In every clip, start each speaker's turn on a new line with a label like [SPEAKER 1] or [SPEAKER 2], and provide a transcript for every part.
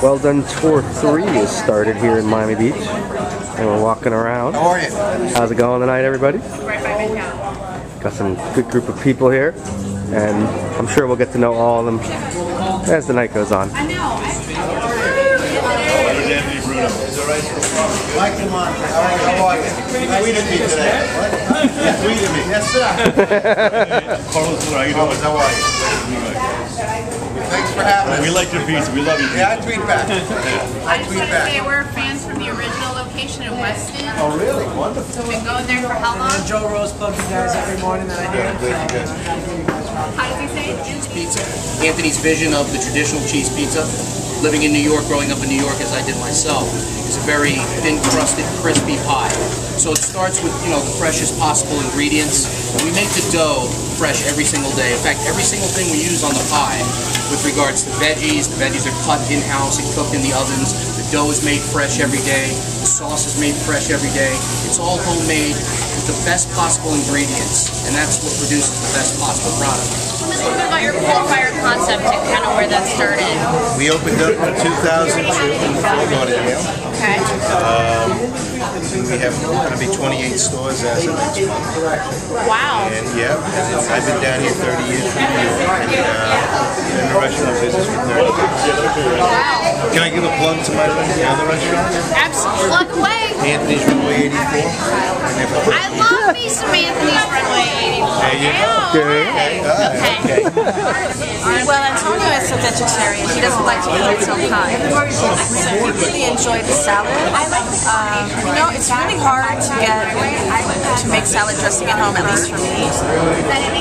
[SPEAKER 1] Well Done Tour 3 is started here in Miami Beach, and we're walking around.
[SPEAKER 2] How are you?
[SPEAKER 1] How's it going tonight, everybody? Got some good group of people here, and I'm sure we'll get to know all of them as the night goes on.
[SPEAKER 2] Mike, come on. How are you? Tweeted me today. What? Yeah, tweeted me. Yes, sir.
[SPEAKER 3] Carlos, how are you doing?
[SPEAKER 2] How are you? Thanks for having us.
[SPEAKER 3] We like your pizza. We love you.
[SPEAKER 2] Yeah, I tweet back.
[SPEAKER 4] I just want to say we're fans from the original location in Weston.
[SPEAKER 2] Oh, really? Wonderful.
[SPEAKER 4] We've been going there for how long?
[SPEAKER 5] And Joe Rose plugs you guys every morning that I do.
[SPEAKER 2] Good.
[SPEAKER 4] How does he say it?
[SPEAKER 6] Cheese pizza. Anthony's vision of the traditional cheese pizza, living in New York, growing up in New York as I did myself, is a very thin crusted, crispy pie. So it starts with, the freshest possible ingredients. We make the dough fresh every single day. In fact, every single thing we use on the pie with regards to the veggies are cut in-house and cooked in the ovens. The dough is made fresh every day. The sauce is made fresh every day. It's all homemade with the best possible ingredients, and that's what produces the best possible product.
[SPEAKER 4] Tell me a little bit about your coal fire concept and kind of where that started.
[SPEAKER 2] We opened up in 2002 in Fort Lauderdale.
[SPEAKER 4] Okay.
[SPEAKER 2] We have going to be 28 stores as of next month.
[SPEAKER 4] Wow.
[SPEAKER 2] And yeah, I've been down here 30 years from New York, and in the restaurant business for 30 years.
[SPEAKER 4] Wow.
[SPEAKER 2] Can I give a plug to my other restaurant?
[SPEAKER 4] Absolutely. Plug away.
[SPEAKER 2] Anthony's Runway 84.
[SPEAKER 4] I love me some Anthony's Runway 84.
[SPEAKER 2] There you go.
[SPEAKER 4] Okay.
[SPEAKER 7] Well, Antonio is a vegetarian. He doesn't like to eat so high. So we really enjoy the salad. It's really hard to make salad dressing at home, at least for me.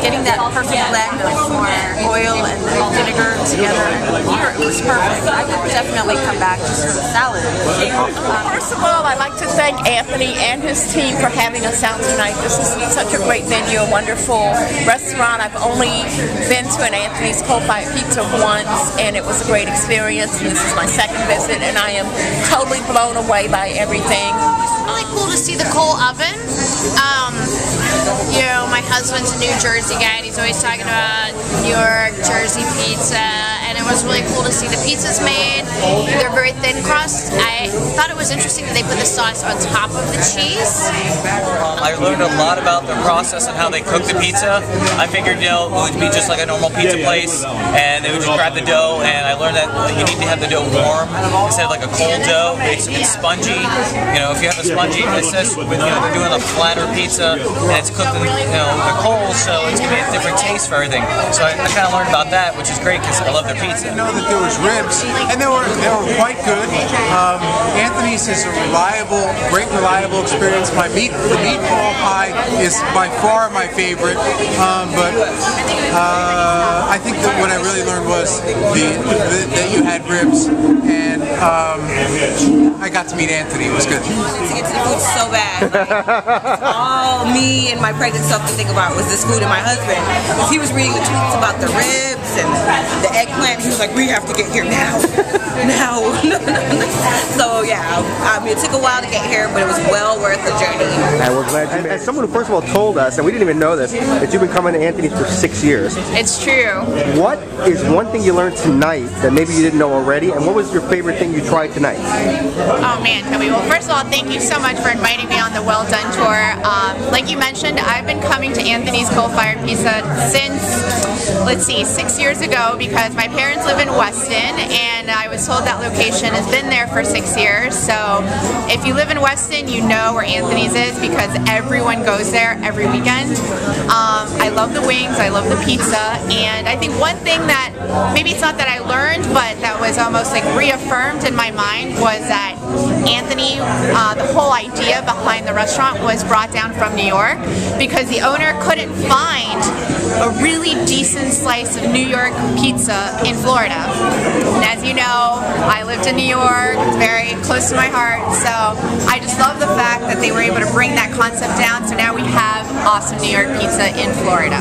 [SPEAKER 7] Getting that perfect blend of oil and vinegar together here, it was perfect. I would definitely come back just for the salad.
[SPEAKER 8] First of all, I'd like to thank Anthony and his team for having us out tonight. This is such a great venue, a wonderful restaurant. I've only been to an Anthony's Coal-Fired Pizza once, and it was a great experience. And this is my second visit, and I am totally blown away by everything.
[SPEAKER 4] It's really cool to see the coal oven. My husband's a New Jersey guy, and he's always talking about New York, Jersey pizza, and it was really cool to see the pizzas made. They're very thin crust. I thought it was interesting that they put the sauce on top of the cheese.
[SPEAKER 9] I learned a lot about the process and how they cook the pizza. I figured, it would be just like a normal pizza place, and they would just grab the dough, and I learned that you need to have the dough warm instead of like a cold dough. It's spongy. If you have a spongy, it says they're doing a flatter pizza, and it's cooked in the coals, so it's gonna be a different taste for everything. So I kind of learned about that, which is great because I love their pizza.
[SPEAKER 10] I didn't know that there was ribs, and they were quite good. Anthony's is a great reliable experience. The meatball pie is by far my favorite, but I think that what I really learned was that you had ribs, and I got to meet Anthony. It was good.
[SPEAKER 7] To get to the food so bad. All me and my pregnant self could think about was this food, and my husband, because he was reading the tweets about the ribs and the eggplant, he was like, we have to get here now. So yeah, it took a while to get here, but it was well worth the journey.
[SPEAKER 1] And we're glad you made it. As someone who first of all told us, and we didn't even know this, that you've been coming to Anthony's for 6 years.
[SPEAKER 4] It's true.
[SPEAKER 1] What is one thing you learned tonight that maybe you didn't know already, and what was your favorite thing you tried tonight?
[SPEAKER 4] Oh man, Toby. Well, first of all, thank you so much for inviting me on the Well Done Tour. Like you mentioned, I've been coming to Anthony's Coal-Fired Pizza since, 6 years ago, because my parents live in Weston, and I was told that location has been there for 6 years. So if you live in Weston, you know where Anthony's is because everyone goes there every weekend. I love the wings, I love the pizza, and I think one thing that, maybe it's not that I learned, but that was almost like reaffirmed in my mind was that Anthony, the whole idea behind the restaurant was brought down from New York because the owner couldn't find a really decent slice of New York pizza in Florida. And as you know, I lived in New York, it's very close to my heart, so I just love the fact that they were able to bring that concept down, so now we have awesome New York pizza in Florida.